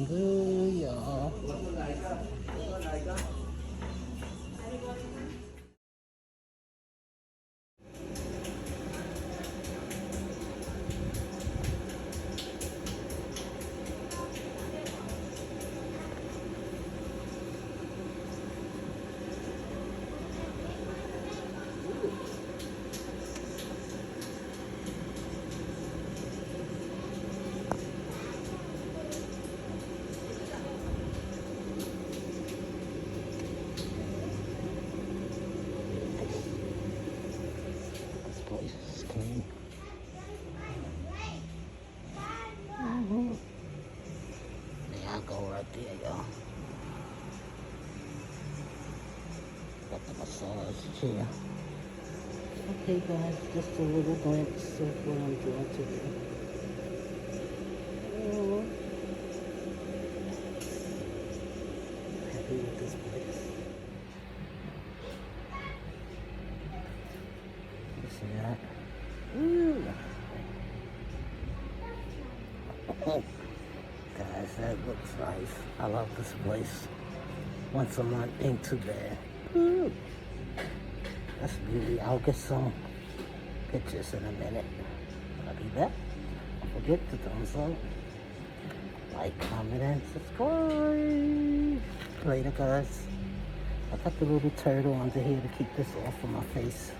looking good, y'all. This place is clean. There I go right there, y'all. Got the massage chair. Okay, guys, just a little glimpse of what I'm doing today. Oh, happy with this place. You see that? Ooh. Guys, that looks nice. I love this place. Once a month ain't too bad. Ooh. That's beauty. I'll get some pictures in a minute. I'll be back. Don't forget to thumbs up, like, comment, and subscribe. Later, guys. I got the little turtle under here to keep this off of my face.